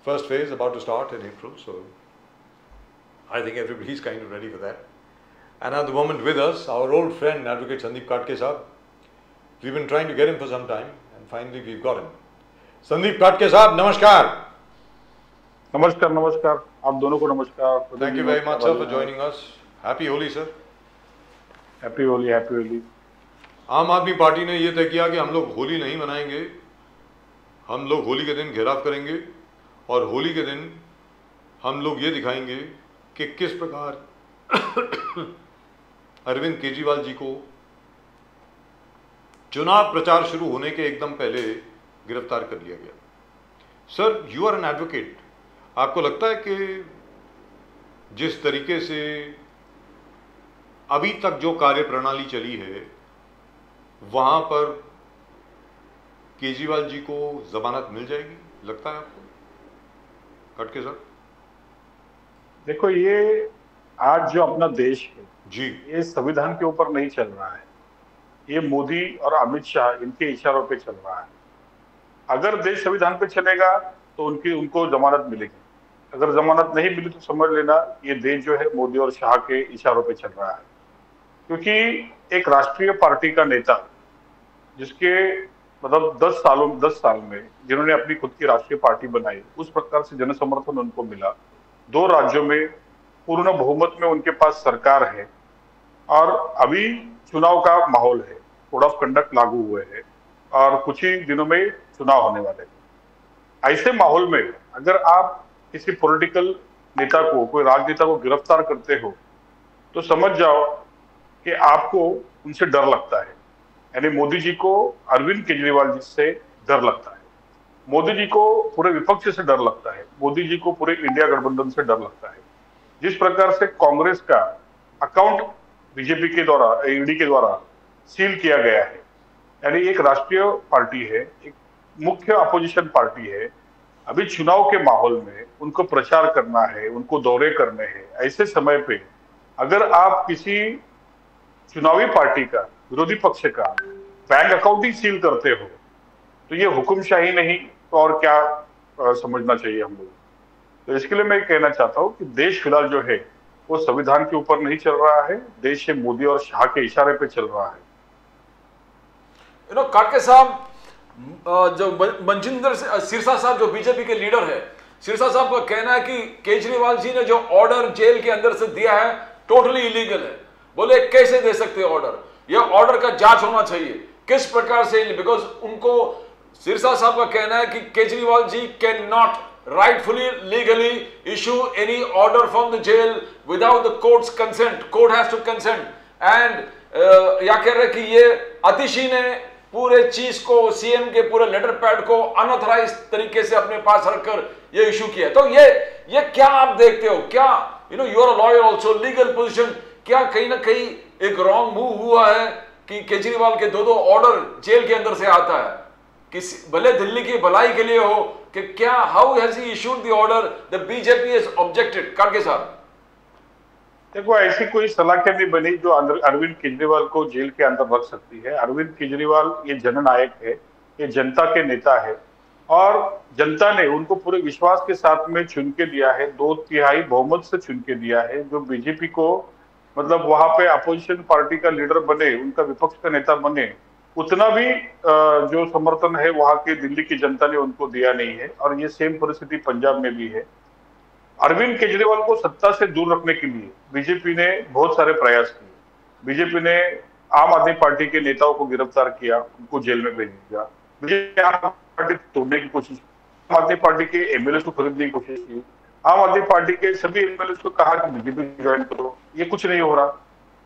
First phase about to start in April, so I think everybody's kind of ready for that. And at the moment with us, our old friend, Advocate Sandeep Katke Saab. We've been trying to get him for some time, and finally we've got him. Sandeep Katke Saab, namaskar. नमस्कार नमस्कार आप दोनों को नमस्कार. Thank you very much, sir, for joining us. Happy Holi, sir. Happy Holi happy Holi. आम आदमी party ने यह तय किया कि हम लोग होली नहीं मनाएंगे, हम लोग होली के दिन घेराव करेंगे और होली के दिन हम लोग ये दिखाएंगे कि किस प्रकार अरविंद केजरीवाल जी को चुनाव प्रचार शुरू होने के एकदम पहले गिरफ्तार कर लिया गया. Sir, you are an advocate. आपको लगता है कि जिस तरीके से अभी तक जो कार्य प्रणाली चली है वहां पर केजरीवाल जी को जमानत मिल जाएगी, लगता है आपको? खटके सर. देखो, ये आज जो अपना देश है जी, ये संविधान के ऊपर नहीं चल रहा है. ये मोदी और अमित शाह इनके इशारों पे चल रहा है. अगर देश संविधान पे चलेगा तो उनको जमानत मिलेगी. अगर जमानत नहीं मिली तो समझ लेना ये देश जो है मोदी और शाह के इशारों पे चल रहा है. क्योंकि एक राष्ट्रीय पार्टी का नेता जिसके मतलब 10 साल में जिन्होंने अपनी खुद की राष्ट्रीय पार्टी बनाई, उस प्रकार से जन समर्थन उनको मिला, 2 राज्यों में पूर्ण बहुमत में उनके पास सरकार है और अभी चुनाव का माहौल है, कोड ऑफ कंडक्ट लागू हुए हैं और कुछ ही दिनों में चुनाव होने वाले हैं. ऐसे माहौल में अगर आप किसी पॉलिटिकल नेता को, कोई राजनेता को गिरफ्तार करते हो तो समझ जाओ कि आपको उनसे डर लगता है. यानी मोदी जी को अरविंद केजरीवाल जी से डर लगता है, मोदी जी को पूरे विपक्ष से डर लगता है, मोदी जी को पूरे इंडिया गठबंधन से डर लगता है. जिस प्रकार से कांग्रेस का अकाउंट बीजेपी के द्वारा, ईडी के द्वारा सील किया गया है, यानी एक राष्ट्रीय पार्टी है, एक मुख्य अपोजिशन पार्टी है, अभी चुनाव के माहौल में उनको प्रचार करना है, उनको दौरे करने हैं. ऐसे समय पे अगर आप किसी चुनावी पार्टी का, विरोधी पक्ष का बैंक अकाउंट ही सील करते हो तो ये हुकुमशाही नहीं तो और क्या समझना चाहिए हम लोग. तो इसके लिए मैं कहना चाहता हूँ कि देश फिलहाल जो है वो संविधान के ऊपर नहीं चल रहा है, देश ये मोदी और शाह के इशारे पे चल रहा है. काटके साहब, जो मनजिंदर सिरसा साहब जो बीजेपी के लीडर है, सिरसा साहब का कहना है कि केजरीवाल जी ने जो ऑर्डर जेल के अंदर से दिया है टोटली इलीगल है. बोले कैसे दे सकते हैं ऑर्डर, यह ऑर्डर का जांच होना चाहिए, किस प्रकार से, बिकॉज उनको सिरसा साहब का कहना है कि Kejriwal ji can not rightfully legally issue any order from the jail without the court's consent. Court has to consent. And या कह रहे कि ये आतिशी ने पूरे चीज को, सीएम के पूरे लेटर पैड को अनऑथराइज तरीके से अपने पास रखकर ये इशू किया. तो ये क्या आप देखते हो? क्या you are a lawyer also, legal position, क्या कहीं ना कहीं एक रॉन्ग मूव हुआ है कि केजरीवाल के 2 ऑर्डर जेल के अंदर से आता है, किसी भले दिल्ली की भलाई के लिए हो, कि क्या, how has he issued the order, the BJP has objected? काटके साहब, देखो, ऐसी कोई सलाह नहीं बनी जो अरविंद केजरीवाल को जेल के अंदर रख सकती है. अरविंद केजरीवाल ये जननायक है, ये जनता के नेता है और जनता ने उनको पूरे विश्वास के साथ में चुन के दिया है, 2/3 बहुमत से चुन के दिया है. जो बीजेपी को मतलब वहां पे अपोजिशन पार्टी का लीडर बने, उनका विपक्ष का नेता बने, उतना भी जो समर्थन है वहां की दिल्ली की जनता ने उनको दिया नहीं है. और ये सेम परिस्थिति पंजाब में भी है. अरविंद केजरीवाल को सत्ता से दूर रखने के लिए बीजेपी ने बहुत सारे प्रयास किए. बीजेपी ने आम आदमी पार्टी के नेताओं को गिरफ्तार किया, उनको जेल में भेज दिया. बीजेपी आम आदमी पार्टी तोड़ने की कोशिश, आम आदमी पार्टी के एमएलए को खरीदने की कोशिश की, आम आदमी पार्टी के सभी एमएलए को कहा कि बीजेपी ज्वाइन करो. ये कुछ नहीं हो रहा.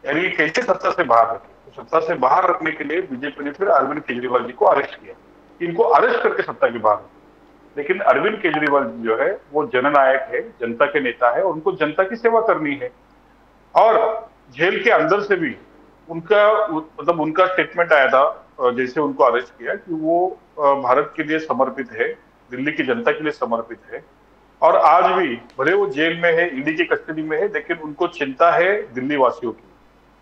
यानी कैसे सत्ता से बाहर रखे, तो सत्ता से बाहर रखने के लिए बीजेपी ने फिर अरविंद केजरीवाल जी को अरेस्ट किया. इनको अरेस्ट करके सत्ता के बाहर. लेकिन अरविंद केजरीवाल जो है वो जननायक है, जनता के नेता है, उनको जनता की सेवा करनी है. और जेल के अंदर से भी उनका स्टेटमेंट आया था जैसे उनको अरेस्ट किया कि वो भारत के लिए समर्पित है, दिल्ली की जनता के लिए समर्पित है. और आज भी भले वो जेल में है, ईडी की कस्टडी में है, लेकिन उनको चिंता है दिल्ली वासियों की.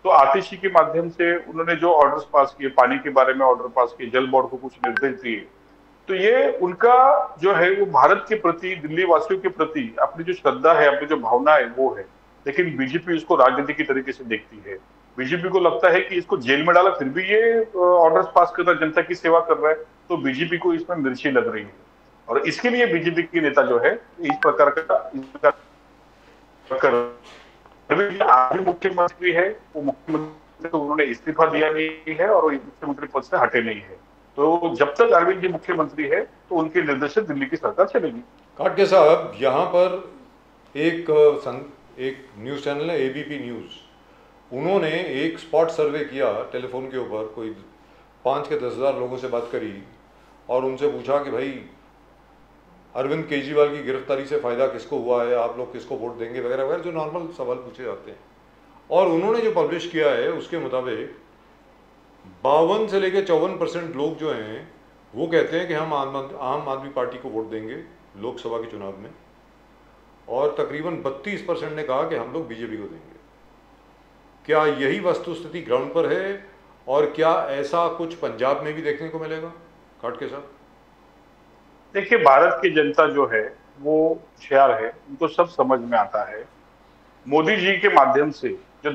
तो आतिशी के माध्यम से उन्होंने जो ऑर्डर्स पास किए, पानी के बारे में ऑर्डर पास किए, जल बोर्ड को कुछ निर्देश दिए, तो ये उनका जो है वो भारत के प्रति, दिल्ली वासियों के प्रति अपनी जो श्रद्धा है, अपनी जो भावना है वो है। लेकिन बीजेपी इसको राजनीति की तरीके से देखती है। बीजेपी को लगता है कि इसको जेल में डाला फिर भी ये ऑर्डर्स पास कर रहा है, जनता की सेवा कर रहा है, तो बीजेपी को इसमें मिर्ची लग रही है। और इसके लिए बीजेपी के नेता जो है इस प्रकार का आगे मुख्यमंत्री है, वो मुख्यमंत्री तो उन्होंने इस्तीफा दिया नहीं है और मुख्यमंत्री पद से हटे नहीं है। तो जब तक अरविंद जी मुख्यमंत्री है तो उनके निर्देश से दिल्ली की सरकार चलेगी। काटके साहब, यहाँ पर एक न्यूज़ चैनल है एबीपी न्यूज़, उन्होंने एक स्पॉट सर्वे किया टेलीफोन के ऊपर, कोई 5 के 10,000 लोगों से बात करी और उनसे पूछा कि भाई अरविंद केजरीवाल की गिरफ्तारी से फ़ायदा किसको हुआ है, आप लोग किसको वोट देंगे वगैरह वगैरह, जो नॉर्मल सवाल पूछे जाते हैं। और उन्होंने जो पब्लिश किया है उसके मुताबिक 52 से लेकर 54% लोग जो हैं वो कहते हैं कि हम आम आदमी पार्टी को वोट देंगे लोकसभा के चुनाव में, और तकरीबन 32% ने कहा कि हम लोग बीजेपी को देंगे। क्या यही वस्तुस्थिति ग्राउंड पर है और क्या ऐसा कुछ पंजाब में भी देखने को मिलेगा? काटके साहब, देखिए, भारत की जनता जो है वो होशियार है, उनको सब समझ में आता है। मोदी जी के माध्यम से जो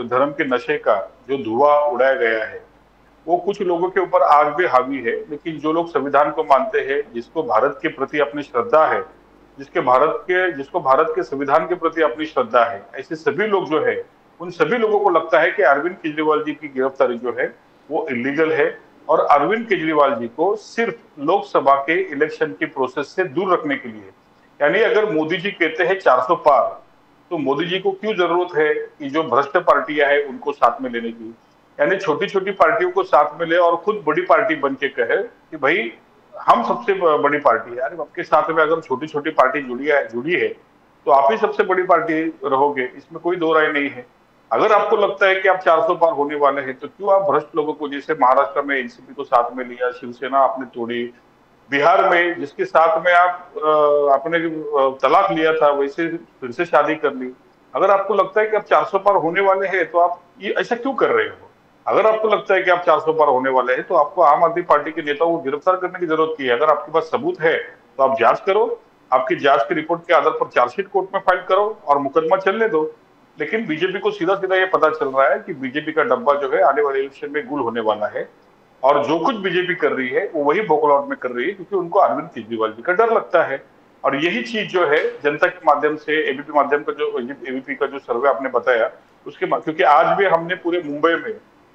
धर्म के नशे का जो धुआं उड़ाया गया है वो कुछ लोगों के ऊपर आज भी हावी है। लेकिन जो लोग संविधान को मानते हैं, जिसको भारत के प्रति अपनी श्रद्धा है, जिसको भारत के संविधान के प्रति अपनी श्रद्धा है, ऐसे सभी लोग जो है उन सभी लोगों को लगता है कि अरविंद केजरीवाल जी की गिरफ्तारी जो है वो इलीगल है और अरविंद केजरीवाल जी को सिर्फ लोकसभा के इलेक्शन के प्रोसेस से दूर रखने के लिए, यानी अगर मोदी जी कहते हैं 400 पार, तो मोदी जी को क्यों जरूरत है कि जो भ्रष्ट पार्टियां हैं उनको साथ में लेने की, यानी छोटी छोटी पार्टियों को साथ में ले और खुद बड़ी पार्टी बन के कहे कि भाई हम सबसे बड़ी पार्टी है। यानी आपके साथ में अगर छोटी छोटी पार्टी जुड़ी है तो आप ही सबसे बड़ी पार्टी रहोगे, इसमें कोई दो राय नहीं है। अगर आपको लगता है कि आप 400 पार होने वाले हैं तो क्यों आप भ्रष्ट लोगों को, जैसे महाराष्ट्र में एनसीपी को साथ में लिया, शिवसेना आपने तोड़ी, बिहार में जिसके साथ में आपने तलाक लिया था वैसे फिर से शादी कर ली। अगर आपको लगता है कि आप 400 पार होने वाले हैं तो आप ये ऐसा क्यों कर रहे हो? अगर आपको लगता है कि आप 400 पार होने वाले हैं तो आपको आम आदमी पार्टी के नेताओं को गिरफ्तार करने की जरूरत की है। अगर आपके पास सबूत है तो आप जांच करो, आपकी जांच की रिपोर्ट के आधार पर चार्जशीट कोर्ट में फाइल करो और मुकदमा चलने दो। लेकिन बीजेपी को सीधा सीधा ये पता चल रहा है कि बीजेपी का डब्बा जो है आने वाले इलेक्शन में गुल होने वाला है, और जो कुछ बीजेपी कर रही है वो वही बौखलाहट में कर रही है क्योंकि उनको अरविंद केजरीवाल जी का डर लगता है। और यही चीज जो है जनता के माध्यम से एबीपी का जो सर्वे आपने बताया उसके, क्योंकि आज भी हमने पूरे मुंबई में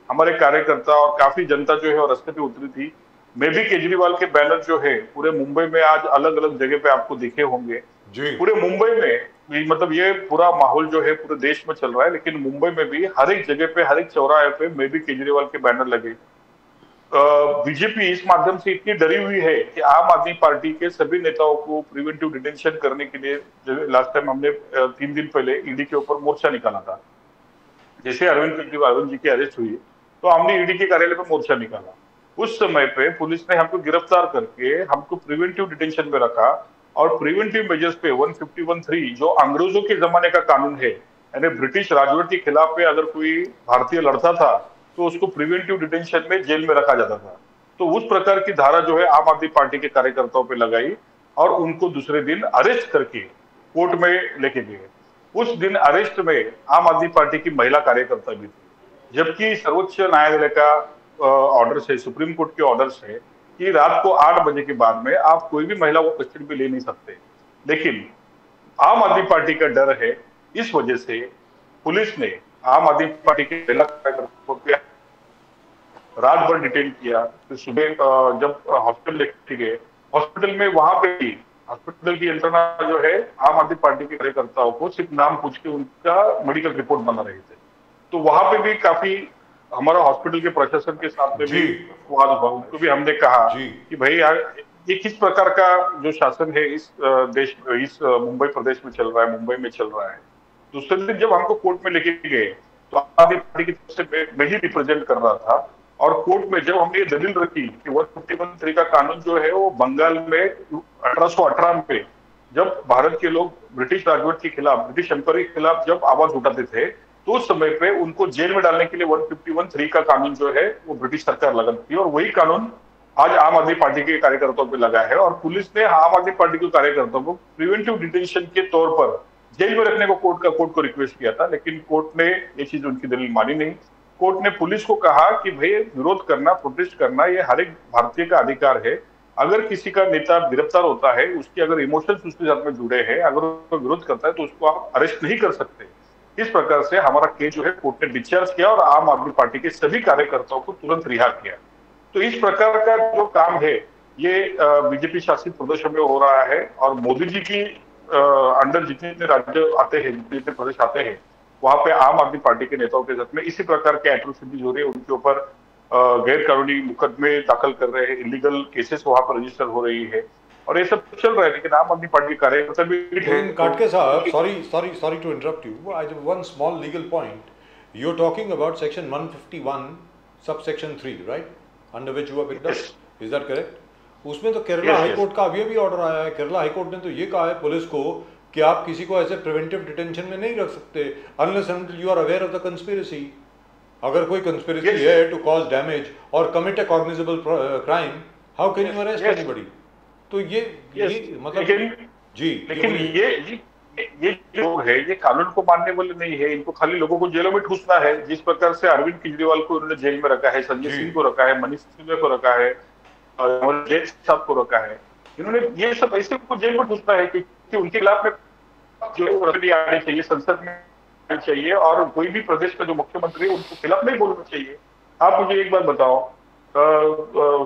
हमारे कार्यकर्ता और काफी जनता जो है और रास्ते पे उतरी थी। मैं भी केजरीवाल के बैनर जो है पूरे मुंबई में आज अलग अलग जगह पे आपको दिखे होंगे जी। पूरे मुंबई में, मतलब ये पूरा माहौल जो है पूरे देश में चल रहा है, लेकिन मुंबई में भी हर एक जगह पे, हर एक चौराहे पे मैं भी केजरीवाल के बैनर लगे। बीजेपी इस माध्यम से इतनी डरी हुई है कि आम आदमी पार्टी के सभी नेताओं को प्रिवेंटिव डिटेंशन करने के लिए, लास्ट टाइम हमने 3 दिन पहले ईडी के ऊपर मोर्चा निकाला था। जैसे अरविंद जी की अरेस्ट हुई तो हमने ईडी के कार्यालय पर मोर्चा निकाला। उस समय पे पुलिस ने हमको गिरफ्तार करके हमको प्रिवेंटिव डिटेंशन में रखा और प्रिवेंटिव मेजर्स पे 151(3) जो अंग्रेजों के जमाने का कानून है, यानी ब्रिटिश राजवट के खिलाफ पे अगर कोई भारतीय लड़ता था तो उसको प्रिवेंटिव डिटेंशन में जेल में रखा जाता था। तो उस प्रकार की धारा जो है आम आदमी पार्टी के कार्यकर्ताओं पे लगाई और उनको दूसरे दिन अरेस्ट करके कोर्ट में लेके गए। उस दिन अरेस्ट में आम आदमी पार्टी की महिला कार्यकर्ता भी थी, जबकि सर्वोच्च न्यायालय का ऑर्डर है, सुप्रीम कोर्ट के ऑर्डर है कि रात को 8 बजे के बाद में आप कोई भी महिला को कस्टडी में ले नहीं सकते। लेकिन आम आदमी पार्टी का डर है, इस वजह से पुलिस ने आम आदमी पार्टी के महिला कार्यकर्ताओं को रात भर डिटेन किया। फिर सुबह जब हॉस्पिटल लेके गए, हॉस्पिटल में वहां पे भी हॉस्पिटल की यंत्रणा जो है आम आदमी पार्टी के कार्यकर्ताओं को सिर्फ नाम पूछ के उनका मेडिकल रिपोर्ट बना रहे थे। तो वहां पे भी काफी हमारा हॉस्पिटल के प्रशासन के साथ में भी वाद हुआ। उनको भी हमने कहा कि भाई यार ये किस प्रकार का जो शासन है इस मुंबई प्रदेश में चल रहा है, मुंबई में चल रहा है। दूसरे दिन जब हमको कोर्ट में लेके गए तो आम आदमी पार्टी की तरफ से मैं ही रिप्रेजेंट कर रहा था, और कोर्ट में जब हमने ये दलील रखी कि 151(3) का कानून जो है वो बंगाल में 1818 में जब भारत के लोग ब्रिटिश राजवट के खिलाफ, ब्रिटिश एम्पायर के खिलाफ जब आवाज उठाते थे तो उस समय पे उनको जेल में डालने के लिए 151(3) का कानून जो है वो ब्रिटिश सरकार लगाती थी, और वही कानून आज आम आदमी पार्टी के कार्यकर्ताओं पे लगा है और पुलिस ने आम आदमी पार्टी के कार्यकर्ताओं को प्रिवेंटिव डिटेंशन के तौर पर जेल में रखने को कोर्ट को रिक्वेस्ट किया था, लेकिन कोर्ट ने ये चीज उनकी दलील मानी नहीं। कोर्ट ने पुलिस को कहा कि भाई विरोध करना, प्रोटेस्ट करना ये हर एक भारतीय का अधिकार है। अगर किसी का नेता गिरफ्तार होता है, उसकी अगर इमोशंस उसके साथ में जुड़े हैं, अगर वो विरोध करता है तो उसको आप अरेस्ट नहीं कर सकते। इस प्रकार से हमारा केस जो है कोर्ट ने डिस्चार्ज किया और आम आदमी पार्टी के सभी कार्यकर्ताओं को तुरंत रिहा किया। तो इस प्रकार का जो काम है ये बीजेपी शासित प्रदेशों में हो रहा है और मोदी जी की अंडर जितने राज्य आते हैं, जितने प्रदेश आते हैं, वहां पे आम आदमी पार्टी के नेताओं के साथ में इसी प्रकार के एट्रोसिटीज हो रही है। उनके ऊपर गैर कानूनी मुकदमे दाखिल कर रहे हैं, इलीगल केसेस वहां पर रजिस्टर हो रही है और ये सब चल रहा है। लेकिन आम आदमी पार्टी के कार्यकर्ता भी काटके साहब, sorry to interrupt you. I have one small legal point. You're talking about section 151 subsection 3, right? Under which you are picked up. Yes. Is that correct? उसमें तो केरला हाई कोर्ट का अभी ऑर्डर आया है। केरला हाई कोर्ट ने तो ये कहा है पुलिस को कि आप किसी को ऐसे प्रिवेंटिव डिटेंशन में नहीं रख सकते unless until you are aware of the conspiracy. अगर कोई कंस्पिरेसी है टू कॉज डैमेज और commit a cognizable crime, how can you arrest anybody? तो ये मतलब जी, लेकिन ये लोग है, ये कानून को मानने वाले नहीं है। इनको खाली लोगों को जेलों में ठूसना है। जिस प्रकार से अरविंद केजरीवाल को उन्होंने जेल में रखा है, संजय सिंह को रखा है, मनीष सिसोदिया को रखा है, जय साहब को रखा है, इन्होंने ये सब ऐसे उनको जेल में ठूसना है कि उनके खिलाफ में जो आने चाहिए, संसद में आनी चाहिए और कोई भी प्रदेश का जो मुख्यमंत्री है उनको खिलाफ नहीं बोलना चाहिए। आप मुझे एक बात बताओ,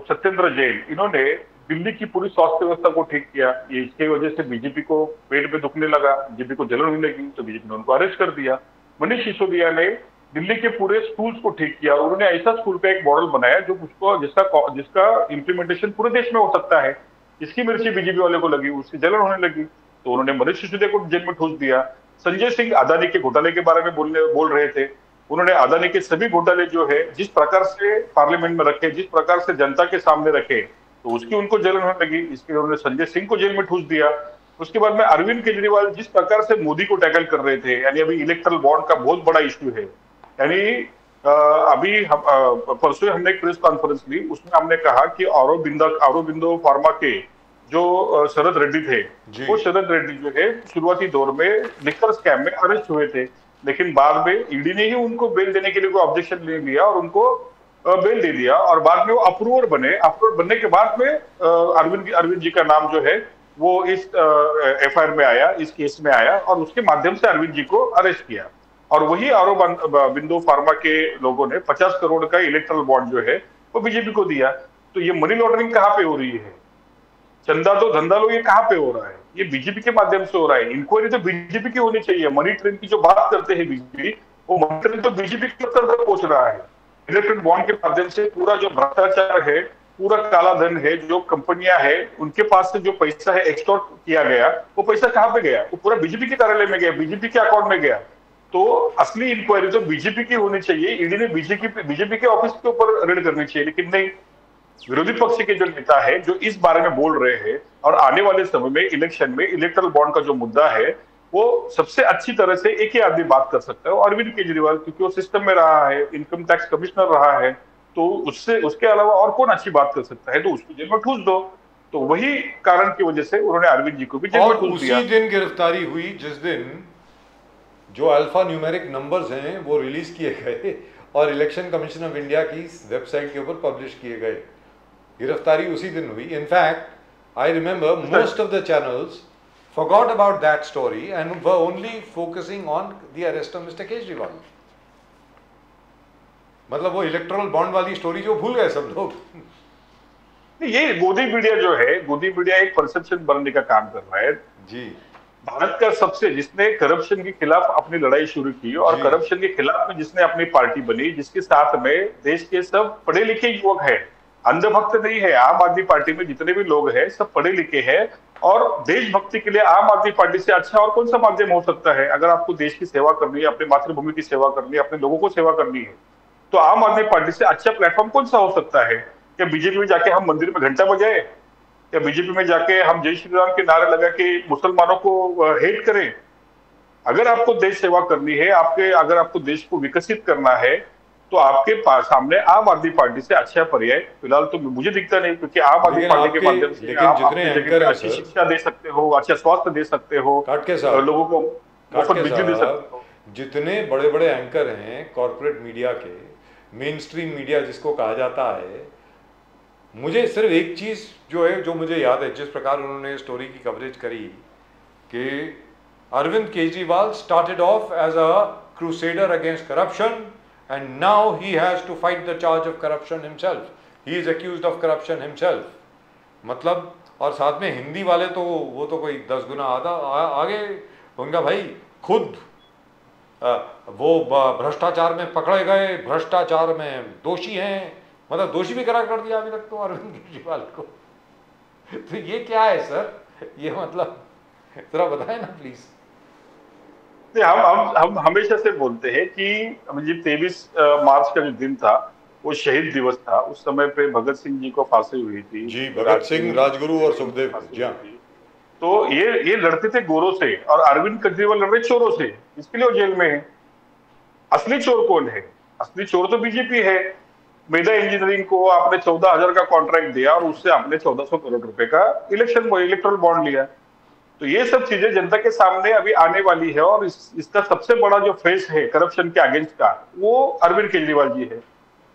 सत्येंद्र जैन, इन्होंने दिल्ली की पूरी स्वास्थ्य व्यवस्था को ठीक किया। ये इसकी वजह से बीजेपी को पेट में दुखने लगा, बीजेपी को जलन होने लगी, तो बीजेपी ने उनको अरेस्ट कर दिया। मनीष सिसोदिया ने दिल्ली के पूरे स्कूल्स को ठीक किया। उन्होंने ऐसा स्कूल का एक मॉडल बनाया जो जिसका इम्प्लीमेंटेशन पूरे देश में हो सकता है। इसकी मिर्ची बीजेपी वाले को लगी, उसकी जलन होने लगी, तो उन्होंने मनीष सिसोदिया को जेल में ठूस दिया। संजय सिंह अदानी के घोटाले के बारे में बोल रहे थे। उन्होंने अदानी के सभी घोटाले जो है जिस प्रकार से पार्लियामेंट में रखे, जिस प्रकार से जनता के सामने रखे, तो उसकी उनको जलन होने लगी। इसके उन्होंने संजय सिंह को जेल में ठूस दिया। उसके बाद में अरविंद केजरीवाल जिस प्रकार से मोदी को टैकल कर रहे थे, यानी अभी इलेक्ट्रल बॉन्ड का बहुत बड़ा इश्यू है। यानी अभी परसों हमने एक प्रेस कॉन्फ्रेंस ली, उसमें हमने कहा कि औरोबिंदो फार्मा के जो शरद रेड्डी थे, वो शरद रेड्डी जो है शुरुआती दौर में लिकर स्कैम में अरेस्ट हुए थे, लेकिन बाद में ईडी ने ही उनको बेल देने के लिए कोई ऑब्जेक्शन ले लिया और उनको बेल दे दिया और बाद में वो अप्रूवर बने। अप्रूवर बनने के बाद में अरविंद जी का नाम जो है वो इस एफआईआर में आया, इस केस में आया और उसके माध्यम से अरविंद जी को अरेस्ट किया। और वही औरोबिंदो फार्मा के लोगों ने 50 करोड़ का इलेक्ट्रल बॉन्ड जो है वो बीजेपी को दिया। तो ये मनी लॉन्ड्रिंग कहाँ पे हो रही है? चंदा तो धंधा लो, ये कहाँ पे हो रहा है? ये बीजेपी के माध्यम से हो रहा है। इंक्वायरी तो बीजेपी की होनी चाहिए। मनी ट्रेन की जो बात करते हैं बीजेपी, वो मनी ट्रेन तो बीजेपी के स्तर तक पहुंच रहा है। इलेक्ट्रल बॉन्ड के माध्यम से पूरा जो भ्रष्टाचार है, पूरा काला धन है, जो कंपनियां है उनके पास से जो पैसा है एक्सटॉर्ट किया गया, वो पैसा कहाँ पे गया? वो पूरा बीजेपी के कार्यालय में गया, बीजेपी के अकाउंट में गया। तो असली इंक्वायरी तो बीजेपी की होनी चाहिए। ईडी ने बीजेपी के ऑफिस के ऊपर रेड करनी चाहिए, लेकिन नहीं। विरोधी पक्ष के जो नेता है जो इस बारे में बोल रहे हैं और आने वाले समय में इलेक्शन में इलेक्ट्रल बॉन्ड का जो मुद्दा है वो सबसे अच्छी तरह से एक ही आदमी बात कर सकता है, अरविंद केजरीवाल, क्योंकि वो सिस्टम में रहा है, इनकम टैक्स कमिश्नर रहा है, तो उसके अलावा और कौन अच्छी बात कर सकता है? तो उसको जेल में ठूस दो। तो वही कारण की वजह से उन्होंने अरविंद जी को भी जेल में ठूस दिया। उसी दिन गिरफ्तारी हुई जिस दिन जो अल्फा न्यूमेरिक नंबर्स हैं वो रिलीज किए गए और इलेक्शन कमीशन ऑफ इंडिया की वेबसाइट के ऊपर पब्लिश किए गए। गिरफ्तारी उसी दिन हुई। In fact I remember most of the channels forgot about that story and were only focusing on the arrest of Mr. Kejriwal. मतलब वो इलेक्ट्रल बॉन्ड वाली स्टोरी जो भूल गए सब लोग। ये गोदी मीडिया जो है, गोदी मीडिया एक परसेप्शन बनने का काम कर रहा है जी। भारत का सबसे, जिसने करप्शन के खिलाफ अपनी लड़ाई शुरू की और करप्शन के खिलाफ में जिसने अपनी पार्टी बनी, जिसके साथ में देश के सब पढ़े लिखे युवक हैं, अंधभक्त नहीं है। आम आदमी पार्टी में जितने भी लोग हैं सब पढ़े लिखे हैं और देशभक्ति के लिए आम आदमी पार्टी से अच्छा और कौन सा माध्यम हो सकता है? अगर आपको देश की सेवा करनी है, अपनी मातृभूमि की सेवा करनी है, अपने लोगों को सेवा करनी है, तो आम आदमी पार्टी से अच्छा प्लेटफॉर्म कौन सा हो सकता है? क्या बीजेपी में जाके हम मंदिर में घंटा बजाए? या बीजेपी में जाके हम जय श्री राम के नारे लगा के मुसलमानों को हेट करें? अगर आपको देश सेवा करनी है, अगर आपको देश को विकसित करना है, तो आपके सामने आम आदमी पार्टी से अच्छा पर्याय फिलहाल तो मुझे दिखता नहीं, क्योंकि आम आदमी पार्टी के माध्यम से आप जितने अपनी जगह पे अच्छी शिक्षा दे सकते हो, अच्छा स्वास्थ्य दे सकते हो, लोगों को मुफ्त बिजली दे सकते हो। जितने बड़े बड़े एंकर हैं कॉर्पोरेट मीडिया के, मेन स्ट्रीम मीडिया जिसको कहा जाता है, मुझे सिर्फ एक चीज़ जो है, जो मुझे याद है, जिस प्रकार उन्होंने स्टोरी की कवरेज करी कि Arvind Kejriwal started off as a crusader against corruption and now he has to fight the charge of corruption himself. He is accused of corruption himself. मतलब, और साथ में हिंदी वाले तो वो तो कोई 10 गुना आगे होंगे भाई, खुद वो भ्रष्टाचार में पकड़े गए, भ्रष्टाचार में दोषी हैं, मतलब दोषी भी करार कर दिया अभी तक तो अरविंद केजरीवाल को। तो ये क्या है सर, ये मतलब जरा बताएं ना प्लीज। हम हमेशा से बोलते हैं कि 23 मार्च का जो दिन था वो शहीद दिवस था। उस समय पे भगत सिंह जी को फांसी हुई थी। जी, भगत सिंह, राजगुरु और सुखदेव जी। तो ये लड़ते थे गोरों से, और अरविंद केजरीवाल लड़ रहे चोरों से, इसके लिए वो जेल में है। असली चोर कौन है? असली चोर तो बीजेपी है। मेधा इंजीनियरिंग को आपने 14,000 का कॉन्ट्रैक्ट दिया और उससे आपने 1400 करोड़ रुपए का इलेक्ट्रल बॉन्ड लिया। तो ये सब चीजें जनता के सामने अभी आने वाली है, और इसका सबसे बड़ा जो फेस है करप्शन के अगेंस्ट का, वो अरविंद केजरीवाल जी है।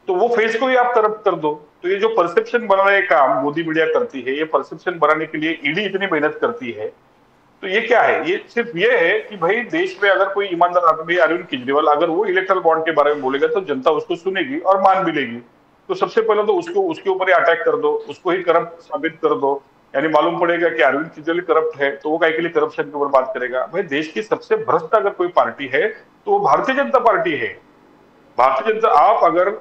तो वो फेस को ही आप तरफ कर दो। तो ये जो परसेप्शन बनाने का काम मोदी मीडिया करती है, ये परसेप्शन बनाने के लिए ईडी इतनी मेहनत करती है, तो ये क्या है? ये सिर्फ ये है कि भाई देश में अगर कोई ईमानदार आदमी अरविंद केजरीवाल, अगर वो इलेक्ट्रल बॉन्ड के बारे में बोलेगा तो जनता उसको सुनेगी और मान भी लेगी। तो सबसे पहले तो उसके ऊपर ही अटैक कर दो, उसको ही करप्ट साबित कर दो। यानी मालूम पड़ेगा कि अरविंद केजरीवाल करप्ट है, तो वो काय के लिए करप्शन के ऊपर बात करेगा? भाई देश की सबसे भ्रष्ट अगर कोई पार्टी है तो वो भारतीय जनता पार्टी है। भारतीय जनता, आप अगर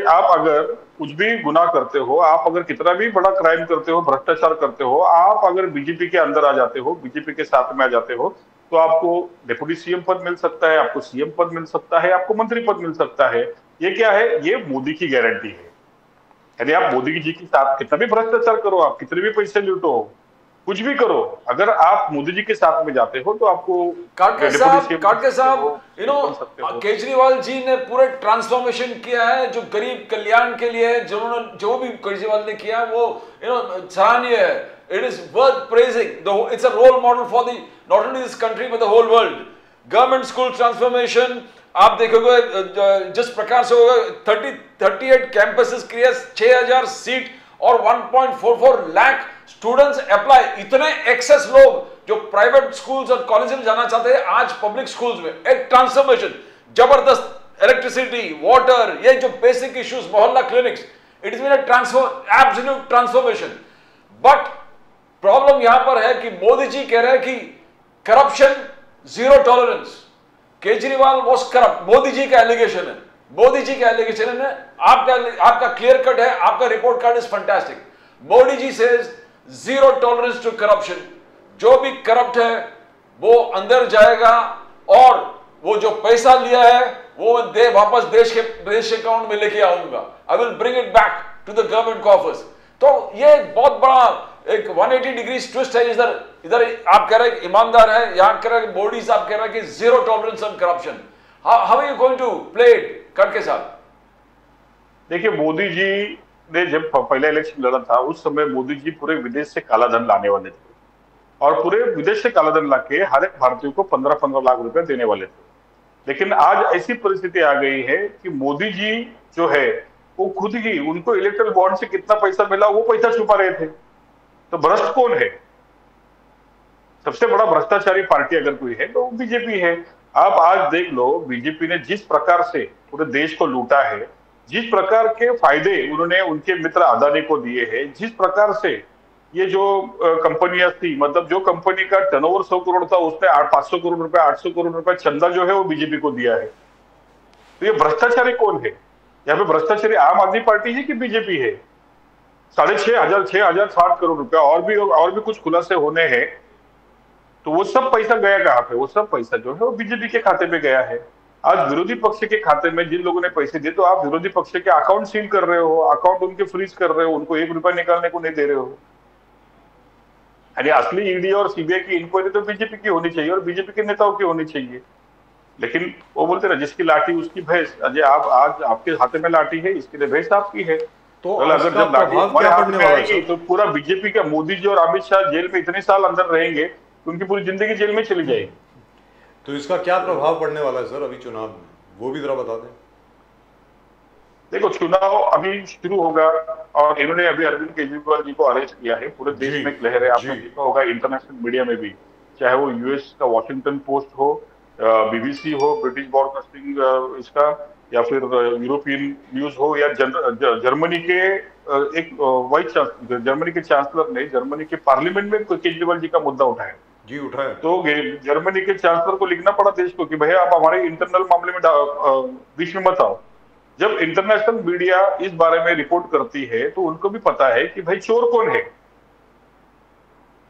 आप अगर कुछ भी गुनाह करते हो, आप अगर कितना भी बड़ा क्राइम करते हो, भ्रष्टाचार करते हो, आप अगर बीजेपी के अंदर आ जाते हो, बीजेपी के साथ में आ जाते हो, तो आपको डिप्टी सीएम पद मिल सकता है, आपको सीएम पद मिल सकता है, आपको मंत्री पद मिल सकता है। ये क्या है? ये मोदी की गारंटी है। यानी आप मोदी जी के साथ कितना भी भ्रष्टाचार करो, आप कितने भी पैसे लूटो, कुछ भी करो, अगर आप मोदी जी के साथ में जाते हो तो आपको काटके साहब केजरीवाल जी ने पूरे ट्रांसफॉर्मेशन किया है जो गरीब कल्याण के लिए, जो भी केजरीवाल ने किया वो सराहनीय है। It is worth praising. It's a role model for the not only this country but the whole world. Government school transformation आप देखोगे जिस प्रकार से होगा, 38 कैंपसेस क्रिएट, 6000 सीट और 1.44 लाख स्टूडेंट्स अप्लाई। इतने एक्सेस लोग जो प्राइवेट स्कूल्स और कॉलेज में जाना चाहते हैं आज पब्लिक स्कूल्स में। एक ट्रांसफॉर्मेशन जबरदस्त, इलेक्ट्रिसिटी, वाटर, ये जो basic issues, Mohalla clinics, it is been a absolute transformation. But problem यहां पर है कि मोदी जी कह रहे हैं कि corruption zero tolerance. Kejriwal was corrupt, Modi ji का एलिगेशन है, मोदी जी का एलिगेशन है। आपका क्लियर कट है, आपका report card is fantastic. Modi ji says zero tolerance to corruption. जो भी करप्ट है वो अंदर जाएगा और वो जो पैसा लिया है वो मैं वापस देश के अकाउंट में लेके आऊंगा। I will bring it back to the government coffers. तो ये बहुत बड़ा एक 180 डिग्री ट्विस्ट है। इधर आप कह रहे हैं ईमानदार है, यहां कह रहे हैं मोदी साहब कह रहे हैं कि zero tolerance on corruption. How are you going to play it करके साहब? देखिए, मोदी जी ने जब पहला इलेक्शन लड़ा था उस समय मोदी जी पूरे विदेश से काला धन लाने वाले थे, और पूरे विदेश से काला धन लाके हर एक भारतीय को 15-15 लाख रुपए देने वाले थे। लेकिन आज ऐसी परिस्थिति आ गई है कि मोदी जी जो है वो खुद ही, उनको इलेक्ट्रल बॉन्ड से कितना पैसा मिला वो पैसा छुपा रहे थे। तो भ्रष्ट कौन है? सबसे बड़ा भ्रष्टाचारी पार्टी अगर कोई है तो बीजेपी है। आप आज देख लो, बीजेपी ने जिस प्रकार से पूरे देश को लूटा है, जिस प्रकार के फायदे उन्होंने उनके मित्र अदानी को दिए हैं, जिस प्रकार से ये जो कंपनियां थी, मतलब जो कंपनी का टर्नओवर 100 करोड़ था उसने 500 करोड़ रुपए, 800 करोड़ रुपए चंदा जो है वो बीजेपी को दिया है। तो ये भ्रष्टाचारी कौन है? यहाँ पे भ्रष्टाचारी आम आदमी पार्टी है कि बीजेपी है? 6,560 करोड़ रुपया और भी कुछ खुलासे होने हैं। तो वो सब पैसा गया कहाँ पे? वो सब पैसा जो है वो बीजेपी के खाते पे गया है। आज विरोधी पक्ष के खाते में जिन लोगों ने पैसे दिए, तो आप विरोधी पक्ष के अकाउंट सील कर रहे हो, अकाउंट उनके फ्रीज कर रहे हो, उनको 1 रुपया निकालने को नहीं दे रहे हो। यानी असली ईडी और सीबीआई की इंक्वायरी तो बीजेपी की होनी चाहिए और बीजेपी के नेताओं की होनी चाहिए। लेकिन वो बोलते ना, जिसकी लाठी उसकी भैंस। अजय, आप आज आपके हाथ में लाठी है, इसके लिए भैंस आपकी है। तो कल अगर इसका जब लाठी प्रभाव हमारे क्या हाथ पड़ने में वाला है आएगी सर? तो पूरा बीजेपी का, मोदी जी और अमित शाह जेल में इतने साल अंदर रहेंगे कि उनकी पूरी जिंदगी जेल में चली जाएगी। तो इसका क्या प्रभाव पड़ने वाला है सर अभी चुनाव में, वो भी जरा बता दें। देखो, चुनाव अभी शुरू होगा और इन्होंने अभी अरविंद केजरीवाल जी को अरेस्ट किया है। पूरे देश जी में एक लहर है, आपने जी। देखा होगा इंटरनेशनल मीडिया में भी, चाहे वो यूएस का वॉशिंगटन पोस्ट हो, बीबीसी हो, ब्रिटिश ब्रॉडकास्टिंग इसका, या फिर यूरोपियन न्यूज हो, या जर्मनी के एक वाइस चांसलर, जर्मनी के चांसलर ने जर्मनी के पार्लियामेंट में केजरीवाल जी का मुद्दा उठाया। जी उठाया। तो जर्मनी के चांसलर को लिखना पड़ा देश को कि भैया आप हमारे इंटरनल मामले में बीच में मत आओ। जब इंटरनेशनल मीडिया इस बारे में रिपोर्ट करती है तो उनको भी पता है कि भाई चोर कौन है।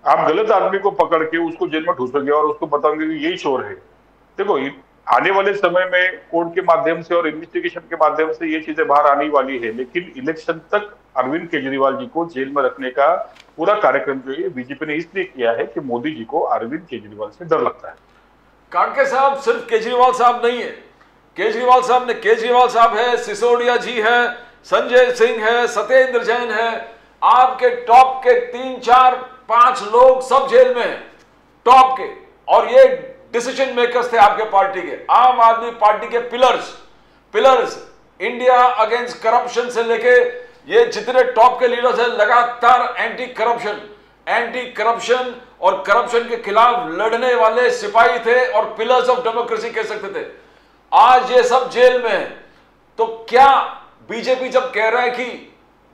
आप गलत आदमी को पकड़ के उसको जेल में ठूसोगे और उसको बताओगे कि यही चोर है। देखो, आने वाले समय में कोर्ट के माध्यम से और इन्वेस्टिगेशन के माध्यम से ये चीजें बाहर आने वाली है, लेकिन इलेक्शन तक अरविंद केजरीवाल जी को जेल में रखने का पूरा कार्यक्रम जो है बीजेपी ने इसलिए किया है कि मोदी जी को अरविंद केजरीवाल से डर लगता है। काटके साहब सिर्फ केजरीवाल साहब नहीं है, केजरीवाल साहब है, सिसोदिया जी है, संजय सिंह है, सत्येंद्र जैन है, आपके टॉप के 3 4 5 लोग सब जेल में हैं, टॉप के। और ये डिसीजन मेकर्स थे आपके पार्टी के, आम आदमी पार्टी के पिलर्स इंडिया अगेंस्ट करप्शन से लेके ये जितने टॉप के लीडर्स हैं, लगातार एंटी करप्शन और करप्शन के खिलाफ लड़ने वाले सिपाही थे और पिलर्स ऑफ डेमोक्रेसी कह सकते थे। आज ये सब जेल में है। तो क्या बीजेपी जब कह रहा है कि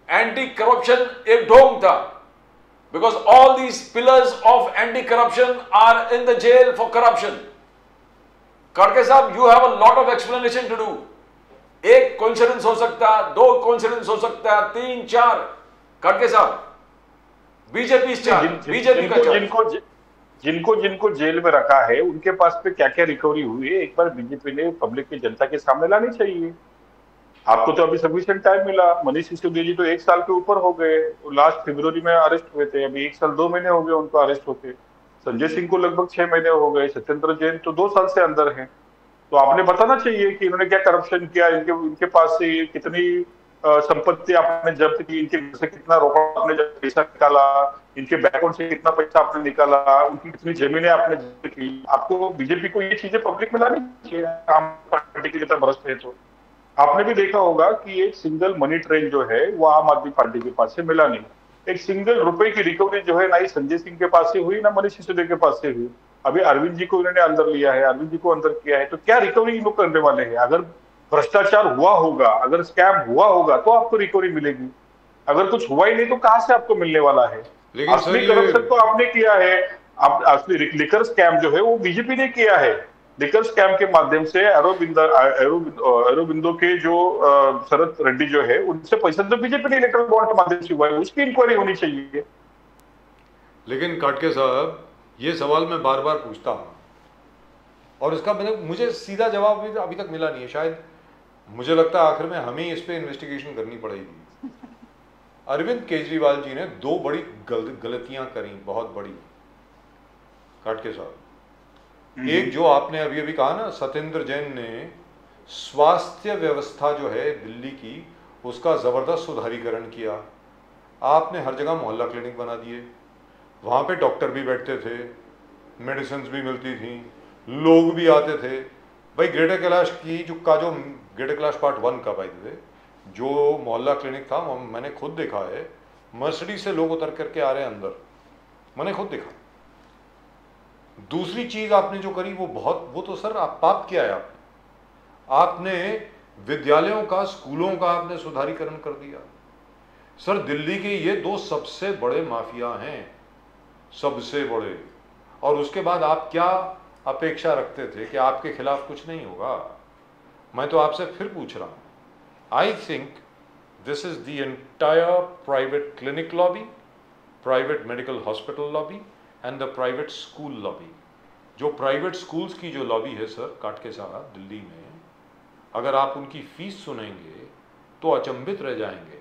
एंटी करप्शन एक ढोंग था, because all these pillars of anti corruption are in the jail for corruption. खड़गे साहब, you have a lot of explanation to do. एक कोइंसिडेंस हो सकता है, 2 कोइंसिडेंस हो सकता है, 3 4। खड़गे साहब, बीजेपी का जिनको जेल में रखा है उनके पास पे क्या क्या रिकवरी हुई है, एक बार बीजेपी ने पब्लिक की जनता के सामने लानी चाहिए। आपको तो अभी सफिशिएंट टाइम मिला। मनीष सिसोदिया जी तो 1 साल के ऊपर हो गए, लास्ट फरवरी में अरेस्ट हुए थे, अभी 1 साल 2 महीने हो गए उनको अरेस्ट होते। संजय सिंह को लगभग 6 महीने हो गए, सत्येंद्र जैन तो 2 साल से अंदर है। तो आपने बताना चाहिए कि इन्होंने क्या करप्शन किया, इनके पास से कितनी संपत्ति आपने जब्त की, इनके घर से कितना रोकड़ा आपने पैसा निकाला, इनके बैंक अकाउंट से कितना पैसा आपने निकाला, उनकी कितनी जमीनें आपने जब्त की। आपको बीजेपी को ये चीजें पब्लिक में लानी चाहिए। आम पार्टी की जितना भ्रष्ट है तो आपने भी देखा होगा कि एक सिंगल मनी ट्रेन जो है वो आम आदमी पार्टी के पास से मिला नहीं। एक सिंगल रुपए की रिकवरी जो है ना ही संजय सिंह के पास से हुई, ना मनीष सिसोदिया के पास से हुई। अभी अरविंद जी को इन्होंने अंदर लिया है, अरविंद जी को अंदर किया है, तो क्या रिकवरी इन लोग करने वाले हैं? अगर भ्रष्टाचार हुआ होगा, अगर स्कैम हुआ होगा तो आपको रिकवरी मिलेगी। अगर कुछ हुआ ही नहीं तो कहां से आपको मिलने वाला है? असली करप्शन तो आपने किया है। असली लिकर स्कैम जो है वो बीजेपी ने किया है। लिकर स्कैम के माध्यम से एरोबिंदो के जो शरद रेड्डी जो है उनसे पैसा तो बीजेपी ने इलेक्ट्रल बॉन्ड के माध्यम से हुआ है, उसकी इंक्वायरी होनी चाहिए। लेकिन काटके साहब, ये सवाल मैं बार बार पूछता हूँ और इसका मुझे सीधा जवाब भी अभी तक मिला नहीं है। शायद मुझे लगता है आखिर में हमें इस पे इन्वेस्टिगेशन करनी पड़ेगी। अरविंद केजरीवाल जी ने 2 बड़ी गलतियां करी, बहुत बड़ी, काटके साहब। एक जो आपने अभी अभी कहा ना, सत्येंद्र जैन ने स्वास्थ्य व्यवस्था जो है दिल्ली की उसका जबरदस्त सुधारीकरण किया। आपने हर जगह मोहल्ला क्लिनिक बना दिए, वहां पे डॉक्टर भी बैठते थे, मेडिसिन भी मिलती थी, लोग भी आते थे। भाई ग्रेटर कैलाश की जो ग्रेटर कैलाश पार्ट 1 का, भाई जो मोहल्ला क्लिनिक था, मैंने खुद देखा है, मर्सिडीज से लोग उतर करके आ रहे हैं अंदर, मैंने खुद देखा। दूसरी चीज आपने जो करी वो तो सर आप पाप किया है। आपने विद्यालयों का, स्कूलों का आपने सुधारीकरण कर दिया। सर दिल्ली के ये 2 सबसे बड़े माफिया हैं, सबसे बड़े। और उसके बाद आप क्या अपेक्षा रखते थे कि आपके खिलाफ कुछ नहीं होगा? मैं तो आपसे फिर पूछ रहा हूं, I think this is the entire private clinic lobby, private medical hospital lobby and the private school lobby. जो प्राइवेट स्कूल्स की जो लॉबी है सर काटके साहब दिल्ली में, अगर आप उनकी फीस सुनेंगे तो अचंभित रह जाएंगे।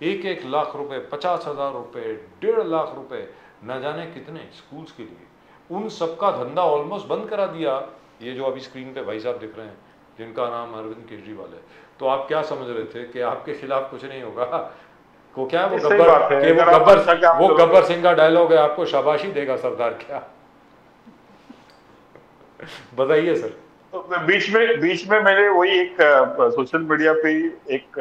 1-1 लाख रुपए, 50,000 रुपए, 1.5 लाख रुपए, न जाने कितने स्कूल्स के लिए। उन सबका धंधा ऑलमोस्ट बंद करा दिया ये जो अभी स्क्रीन पे भाई साहब दिख रहे हैं जिनका नाम अरविंद केजरीवाल है, तो आप क्या समझ रहे थे कि आपके खिलाफ कुछ नहीं होगा? को क्या वो गब्बर सिंह का डायलॉग है, आपको शाबाशी देगा सरदार क्या? बताइए सर। तो बीच में मैंने वही एक सोशल मीडिया पे एक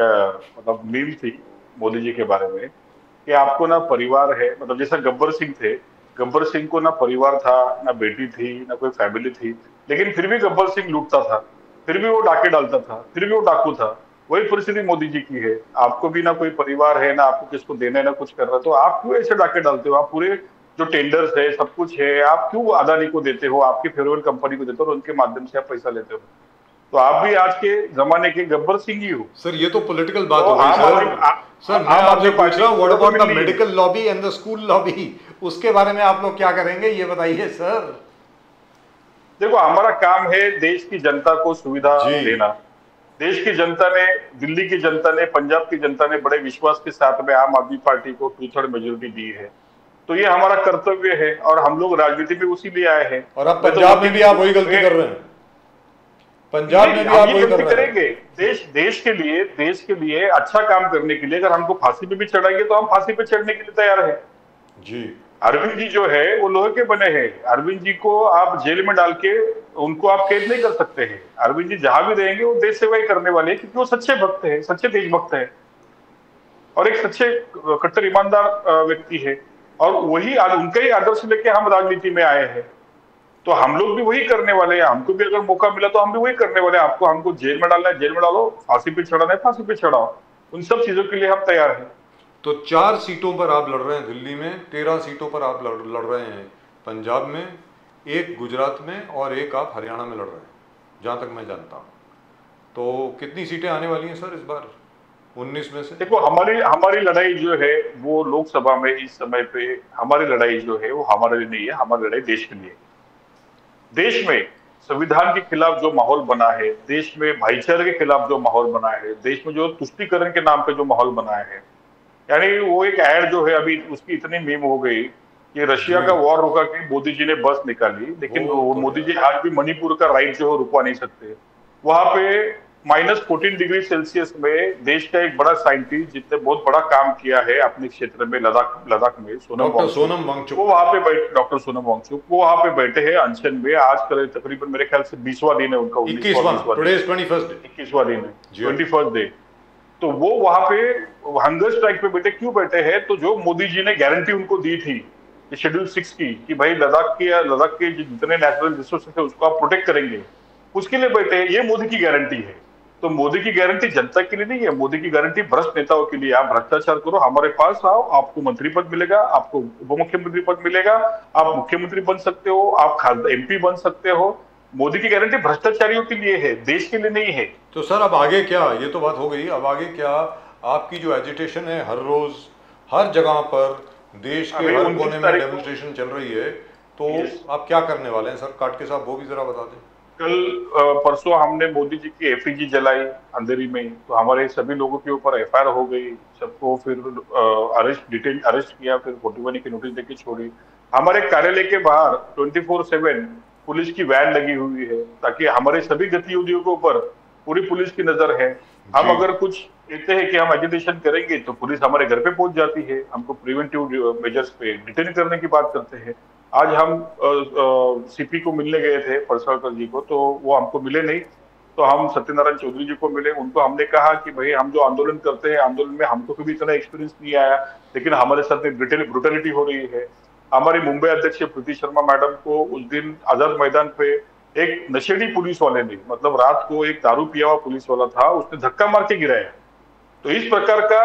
मतलब मीम थी मोदी जी के बारे में कि आपको ना परिवार है, मतलब जैसा गब्बर सिंह थे, गब्बर सिंह को ना परिवार था, ना बेटी थी, ना कोई फैमिली थी, लेकिन फिर भी गब्बर सिंह लूटता था, फिर भी वो डाके डालता था, फिर भी वो डाकू था। वही परिस्थिति मोदी जी की है। आपको भी ना कोई परिवार है, ना आपको किसको देना है, ना कुछ कर रहा है, तो आप क्यों ऐसे डाके डालते हो? आप पूरे जो टेंडर्स है, सब कुछ है, आप क्यों अदानी को देते हो, आपकी फेवरेट कंपनी को देते हो और उनके माध्यम से आप पैसा लेते हो? तो आप भी आज के जमाने के गब्बर सिंह ही हो। सर ये तो पॉलिटिकल बात हो गई सर। मैं आपसे पूछ रहा हूँ what about the medical lobby and the school lobby, उसके बारे में आप लोग क्या करेंगे ये बताइए सर। देखो, हमारा काम है देश की जनता को सुविधा देना। देश की जनता ने, दिल्ली की जनता ने, पंजाब की जनता ने बड़े विश्वास के साथ में आम आदमी पार्टी को 2/3 मेजोरिटी दी है, तो ये हमारा कर्तव्य है और हम लोग राजनीति में उसी लिए आए हैं। और अब पंजाब में भी आप वही गलती कर रहे हैं। पंजाब में भी आप वही कर रहे हैं। देश के लिए अच्छा काम करने के लिए अगर हमको फांसी पे भी चढ़ाएंगे तो हम फांसी पे चढ़ने के लिए तैयार हैं जी। अरविंद जी जो है वो लोहे के बने हैं। अरविंद जी को आप जेल में डाल के उनको आप कैद नहीं कर सकते हैं। अरविंद जी जहां भी रहेंगे वो देश सेवा ही करने वाले हैं, क्योंकि वो सच्चे भक्त हैं, सच्चे देशभक्त हैं और एक सच्चे कट्टर ईमानदार व्यक्ति है। और वही उनका ही आदर्श लेके हम राजनीति में आए हैं, तो हम लोग भी वही करने वाले हैं। हमको भी अगर मौका मिला तो हम भी वही करने वाले हैं। आपको हमको जेल में डालना है, जेल में डालो, फांसी पे चढ़ाना है, फांसी पे चढ़ाओ। उन सब चीजों के लिए हम तैयार हैं। तो 4 सीटों पर आप लड़ रहे हैं दिल्ली में, 13 सीटों पर आप लड़ रहे हैं पंजाब में, 1 गुजरात में और 1 आप हरियाणा में लड़ रहे हैं, जहां तक मैं जानता हूं। तो कितनी सीटें आने वाली हैं सर इस बार 19 में से? देखो, हमारी लड़ाई जो है वो लोकसभा में इस समय पे हमारी लड़ाई जो है वो हमारे लिए नहीं है, हमारी लड़ाई देश के लिए। देश में संविधान के खिलाफ जो माहौल बना है, देश में भाईचारे के खिलाफ जो माहौल बना है, देश में जो तुष्टीकरण के नाम पे जो माहौल बना है, यानी वो एक ऐड जो है अभी उसकी इतनी मीम हो गई कि रशिया का वॉर रुका के मोदी जी ने बस निकाली, लेकिन मोदी जी आज भी मणिपुर का राइट जो है रुकवा नहीं सकते। वहां पे -14 डिग्री सेल्सियस में देश का एक बड़ा साइंटिस्ट जिसने बहुत बड़ा काम किया है अपने क्षेत्र में, लद्दाख में, डॉक्टर सोनम वांगचुक, वो वहां पे बैठे, डॉक्टर सोनम वांगचुक वो वहां पे बैठे हैं अनशन में। आज तकरीबन मेरे ख्याल से 20वां दिन है उनका, 21वां दिन है, 21st डे। तो वो वहां पे हंगर स्ट्राइक पे बैठे। क्यों बैठे हैं? तो जो मोदी जी ने गारंटी उनको दी थी शेड्यूल 6 की कि भाई लद्दाख के जितने नेचुरल रिसोर्सेज है उसको आप प्रोटेक्ट करेंगे, उसके लिए बैठे हैं। ये मोदी की गारंटी है। तो मोदी की गारंटी जनता के लिए नहीं है, मोदी की गारंटी भ्रष्ट नेताओं के लिए। आप भ्रष्टाचार करो, हमारे पास आओ, आपको मंत्री पद मिलेगा, आपको उप मुख्यमंत्री पद मिलेगा, आप मुख्यमंत्री बन सकते हो, आप MP बन सकते हो। मोदी की गारंटी भ्रष्टाचारियों के लिए है, देश के लिए नहीं है। तो सर अब आगे क्या? ये तो बात हो गई, अब आगे क्या? आपकी जो एजिटेशन है हर रोज हर जगह पर देश के हर कोने में डेमोन्स्ट्रेशन चल रही है, तो आप क्या करने वाले हैं सर? काटके साहब वो भी जरा बता दें। कल परसों हमने मोदी जी की एफिजी जलाई अंधेरी में, तो हमारे सभी लोगों के ऊपर FIR हो गई, सबको फिर अरेस्ट किया, फिर 41 की नोटिस देके छोड़ी। हमारे कार्यालय के बाहर 24/7 पुलिस की वैन लगी हुई है, ताकि हमारे सभी गतिविधियों के ऊपर पूरी पुलिस की नजर है। हम अगर कुछ कहते हैं कि हम एजिटेशन करेंगे तो पुलिस हमारे घर पे पहुंच जाती है, हमको प्रिवेंटिव मेजर्स पे डिटेन करने की बात करते हैं। आज हम CP को मिलने गए थे, परसरकर जी को, तो वो हमको मिले नहीं। तो हम सत्यनारायण चौधरी जी को मिले। उनको हमने कहा कि भाई हम जो आंदोलन करते हैं, आंदोलन में हमको कभी इतना एक्सपीरियंस नहीं आया, लेकिन हमारे साथ में ब्रुटलिटी हो रही है। हमारी मुंबई अध्यक्ष प्रीति शर्मा मैडम को उस दिन आजाद मैदान पे एक नशेड़ी पुलिस वाले ने, मतलब रात को एक दारू पिया हुआ पुलिस वाला था, उसने धक्का मार के गिराया। तो इस प्रकार का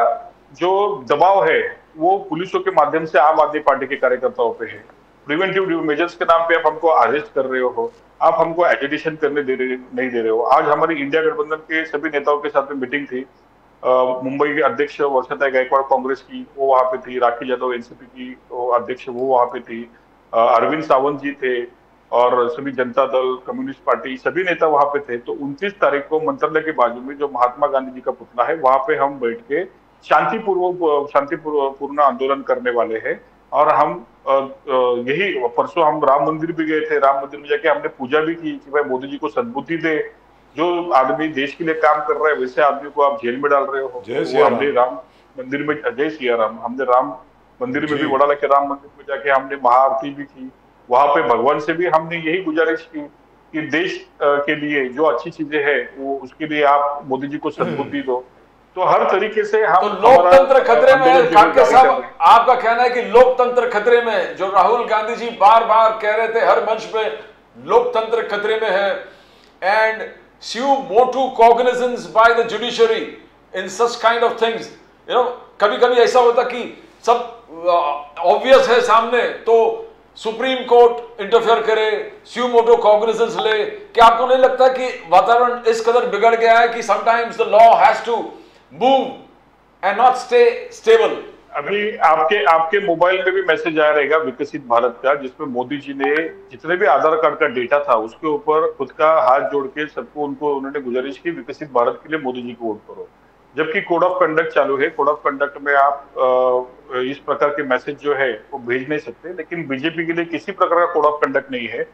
जो दबाव है वो पुलिसों के माध्यम से आम आदमी पार्टी के कार्यकर्ताओं पे है। प्रिवेंटिव मेजर्स के नाम पे आप हमको अरेस्ट कर रहे हो, आप हमको एजिटेशन करने नहीं दे रहे हो। आज हमारी इंडिया गठबंधन के सभी नेताओं के साथ में मीटिंग थी। मुंबई के अध्यक्ष वर्षा गायकवाड़ कांग्रेस की, वो वहां पे थी। राखी यादव NCP की अध्यक्ष, वो वहां पे थी। अरविंद सावंत जी थे और सभी जनता दल, कम्युनिस्ट पार्टी, सभी नेता वहां पे थे। तो 29 तारीख को मंत्रालय के बाजू में जो महात्मा गांधी जी का पुतला है, वहां पे हम बैठ के शांतिपूर्ण आंदोलन करने वाले हैं। और हम यही परसों हम राम मंदिर भी गए थे, राम मंदिर में जाके हमने पूजा भी की कि भाई मोदी जी को सद्बुद्धि दे, जो आदमी देश के लिए काम कर रहा है वैसे आदमी को आप जेल में डाल रहे हो। जय तो वो सिया हमने राम। राम मंदिर में, जय सिया राम, हमने राम मंदिर में भी, जी वडाला के राम मंदिर में जाके हमने महाआरती भी की। वहां पे भगवान से भी हमने यही गुजारिश की कि देश के लिए जो अच्छी चीजें हैं वो उसके लिए आप मोदी जी को सद्बुद्धि दो। तो हर तरीके से हम, तो लोकतंत्र खतरे में है। आंदोलन जो है खाड़के जारी कर साहब, रहे हैं। आपका कहना है कि लोकतंत्र खतरे में है। जो राहुल गांधी जी बार बार कह रहे थे हर मंच पे, लोकतंत्र खतरे में है, and sue motu cognizance by the judiciary in such kind of things, you know, कभी कभी ऐसा होता कि सब ऑब्वियस है सामने तो सुप्रीम कोर्ट इंटरफेयर करे, sue motu cognizance ले। क्या आपको नहीं लगता कि वातावरण इस कदर बिगड़ गया है कि sometimes the law has to move and not stay stable? अभी आपके मोबाइल में भी मैसेज आया रहेगा विकसित भारत का, जिसमें मोदी जी ने जितने भी आधार कार्ड का डेटा था उसके ऊपर खुद का हाथ जोड़ के सबको उन्होंने गुजारिश की विकसित भारत के लिए मोदी जी को वोट करो। जबकि कोड ऑफ कंडक्ट चालू है, कोड ऑफ कंडक्ट में आप इस प्रकार के मैसेज जो है वो भेज नहीं सकते, लेकिन बीजेपी के लिए किसी प्रकार का कोड ऑफ कंडक्ट नहीं है।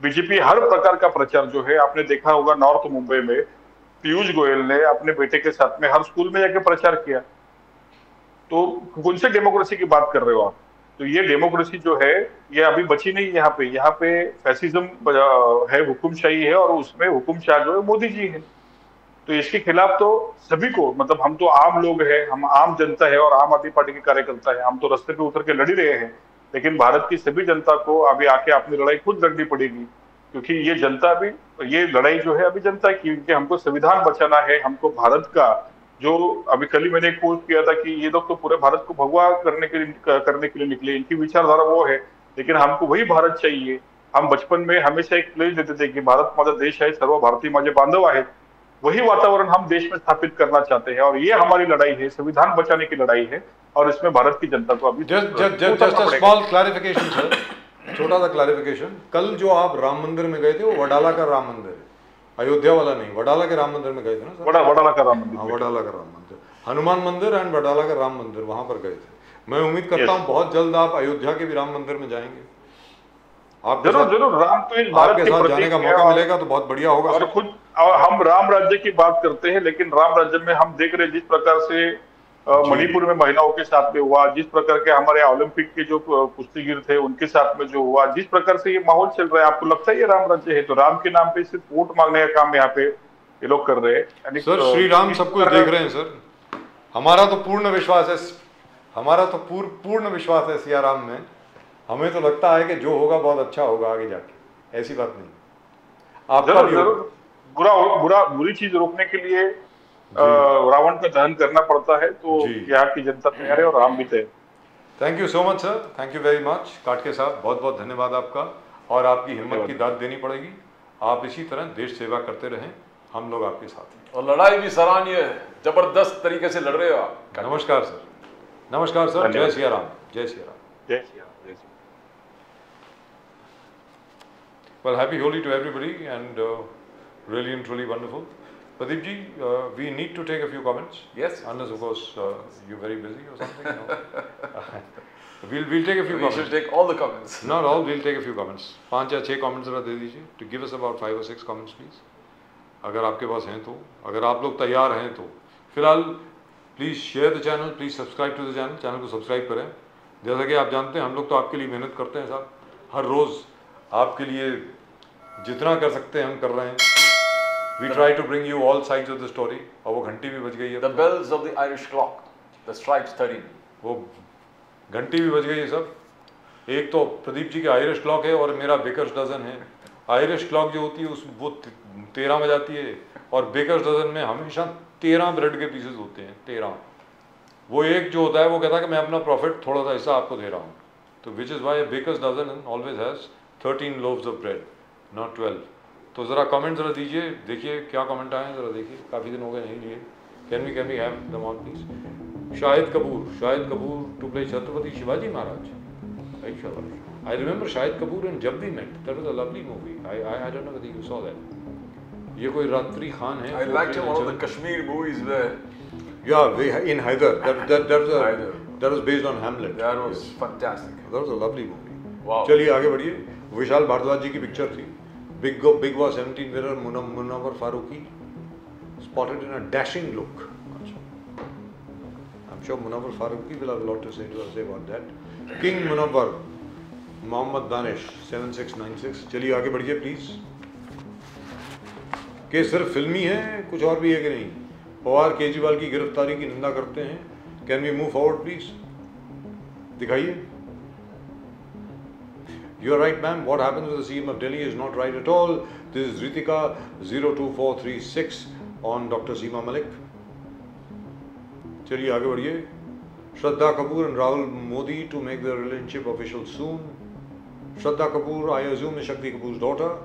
बीजेपी हर प्रकार का प्रचार जो है, आपने देखा होगा नॉर्थ मुंबई में पीयूष गोयल ने अपने बेटे के साथ में हर स्कूल में जाके प्रचार किया। तो कौन से डेमोक्रेसी की बात कर रहे हो आप? तो ये डेमोक्रेसी जो है ये अभी बची नहीं। यहाँ पे फैसिज्म है, हुकुमशाही है, और उसमें हुकुमशाह जो है मोदी जी है। तो इसके खिलाफ तो सभी को, मतलब हम तो आम लोग हैं, हम आम जनता है और आम आदमी पार्टी के कार्यकर्ता है, हम तो रास्ते पे उतर के लड़ ही रहे हैं। लेकिन भारत की सभी जनता को अभी आके अपनी लड़ाई खुद लड़नी पड़ेगी, क्योंकि ये जनता भी, ये लड़ाई जो है अभी जनता की, क्योंकि हमको संविधान बचाना है, हमको भारत का जो अभी कल ही मैंने एक पोस्ट किया था कि ये लोग तो पूरे भारत को भगवा करने के लिए निकले, इनकी विचारधारा वो है, लेकिन हमको वही भारत चाहिए। हम बचपन में हमेशा एक प्लेज देते थे कि भारत माझा देश है, सर्व भारतीय माझे बांधव आहे। वही वातावरण हम देश में स्थापित करना चाहते हैं, और ये हमारी लड़ाई है, संविधान बचाने की लड़ाई है, और इसमें भारत की जनता को अभी जस्ट स्मॉल क्लैरिफिकेशन सर, छोटा सा क्लैरिफिकेशन। कल जो आप राम मंदिर में गए थे वो वडाला का राम मंदिर है, अयोध्या वाला नहीं, वडाला के राम मंदिर में गए थे ना सर? वडाला का राम मंदिर, वडाला का राम मंदिर, हनुमान मंदिर एंड वडाला का राम मंदिर, वहां पर गए थे। मैं उम्मीद करता हूँ बहुत जल्द आप अयोध्या के भी राम मंदिर में जाएंगे। आप जरूर राम तो इस भारत के साथ जाने का मौका मिलेगा तो बहुत बढ़िया होगा। और खुद हम राम राज्य की बात करते हैं, लेकिन राम राज्य में हम देख रहे हैं जिस प्रकार से मणिपुर में महिलाओं के साथ में हुआ, जिस प्रकार के हमारे ओलंपिक के जो कुश्तीगीर थे उनके साथ में जो हुआ, जिस प्रकार से ये माहौल चल रहा है, आपको लगता है ये राम राज्य है? तो राम के नाम पे सिर्फ वोट मांगने का काम यहाँ पे ये लोग कर रहे हैं। सर श्री राम सब कुछ देख रहे हैं सर। हमारा तो पूर्ण विश्वास है सिया राम में। हमें तो लगता है कि जो होगा बहुत अच्छा होगा आगे जाके, ऐसी बात नहीं। आपका जरूर बुरी चीज रोकने के लिए रावण का दहन करना पड़ता है, तो यहाँ की जनता तैयार है और राम भी तैयार। Thank you so much sir, thank you very much काटके साहब, बहुत बहुत धन्यवाद आपका। और आपकी हिम्मत की दाद देनी पड़ेगी, आप इसी तरह देश सेवा करते रहें, हम लोग आपके साथ हैं। और लड़ाई भी सराहनीय है, जबरदस्त तरीके से लड़ रहे हो आप। नमस्कार सर, नमस्कार सर, जय सिया राम, जय सिया राम, जय Siya Ram. Well, happy Holi to everybody, and really and truly wonderful. Pradeep ji, we need to take a few comments. Yes. Unless of course you're very busy or something. No. we'll take a few comments. We should take all the comments. Not all, we'll take a few comments. 5 या 6 comments जरा दे दीजिए. To give us about 5 or 6 comments, please. अगर आपके पास हैं तो, अगर आप लोग तैयार हैं तो, फिलहाल please share the channel, please subscribe to the channel, channel को सब्सक्राइब करें। जैसा कि आप जानते हैं हम लोग तो आपके लिए मेहनत करते हैं साहब, हर रोज़ आपके लिए जितना कर सकते हैं हम कर रहे हैं। We try to bring you all sides of the story। और वो घंटी भी बज गई है। The bells of the Irish clock, the stripes 13। वो घंटी भी बज गई है सब। एक तो प्रदीप जी के आयरिश क्लॉक है और मेरा बेकर्स डजन है। आयरिश क्लॉक जो होती है वो 13 बजाती है, और बेकर्स डजन में हमेशा 13 ब्रेड के पीसेस होते हैं, 13। वो एक जो होता है वो कहता है कि मैं अपना प्रॉफिट थोड़ा सा हिस्सा आपको दे रहा हूँ, तो which is why baker's dozen always has 13 loaves of bread, not 12। तो ज़रा कमेंट ज़रा दीजिए, देखिए क्या कमेंट आए हैं, ज़रा देखिए, काफ़ी दिन हो गए नहीं लिए। Can we have them on please. Shahid Kapoor to play Chhatrapati Shivaji Maharaj. I remember Shahid Kapoor and Jab We Met. That was a lovely movie. I don't know whether you saw that. ये कोई रात्रि खान है। I liked one of the Kashmir movies where in Hyder. That was a That was based on Hamlet. That was fantastic. That was a lovely movie. Wow. चलिए आगे बढ़िए. विशाल भारद्वाज जी की picture थी. Big was 17 winner Munawwar Faruqi, spotted in a dashing look. I'm sure Munawwar Faruqi will have a lot to say about that. King Munawwar, Mohammad Danish 7696. चलिए आगे बढ़िए please. कि सिर्फ फिल्मी है, कुछ और भी है कि नहीं? पवार केजरीवाल की गिरफ्तारी की निंदा करते हैं. Can we move forward please? दिखाइए. You are right, ma'am. What happens with the CM of Delhi is not right at all. This is Ritika 02436 on Dr. Seema Malik. चलिए आगे बढ़िए. Shraddha Kapoor and Rahul Modi to make their relationship official soon. Shraddha Kapoor, I assume, is Shakti Kapoor's daughter.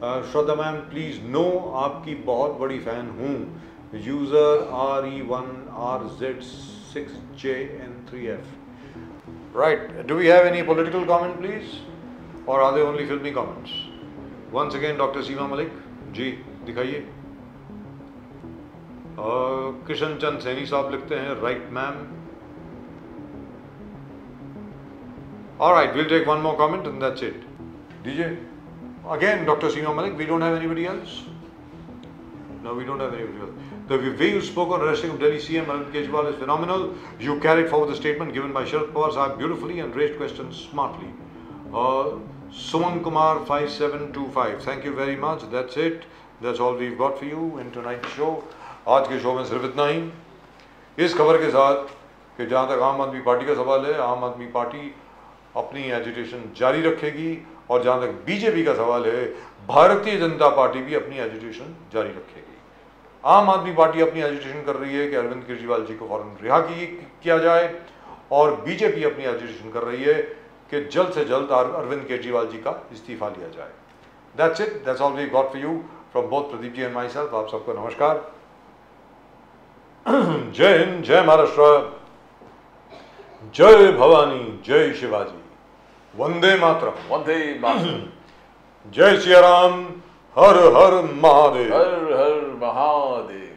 Shraddha ma'am, please know आपकी बहुत बड़ी fan हूँ. User RE1RZ6JN3F. Right. Do we have any political comment, please? Or are they only filmy comments? Once again, Dr. Seema Malik, जी दिखाइए. किशन चंद सैनी साहब लिखते हैं, right ma'am. All right, we'll take one more comment and that's it. DJ, again, Dr. Seema Malik, we don't have anybody else? No, we don't have anybody else. The way you spoke on arresting of Delhi CM Arvind Kejriwal is phenomenal. You carried forward the statement given by Sharad Pawar Sahib beautifully and raised questions smartly. Suman Kumar 5725, thank you very much. That's it. That's all we've got for you in tonight's show. आज के show में सिर्फ इतना ही. इस खबर के साथ कि जहाँ तक आम आदमी पार्टी का सवाल है, आम आदमी पार्टी अपनी एजिटेशन जारी रखेगी और जहाँ तक बीजेपी का सवाल है, भारतीय जनता पार्टी भी अपनी एजिटेशन जारी रखेगी. आम आदमी पार्टी अपनी एजिटेशन कर रही है कि अरविंद केजरीवाल जी को फौरन रिहा किया जाए और बीजेपी अपनी एजिटेशन कर रही है कि जल्द से जल्द अरविंद केजरीवाल जी का इस्तीफा लिया जाए. That's it. That's all we've got for you from both Pradeep ji and myself. आप सबको नमस्कार. जय हिंद, जय महाराष्ट्र, जय भवानी, जय शिवाजी, वंदे मातरम. वंदे मातरम. जय सिया राम, हर हर महादेव. हर हर महादेव.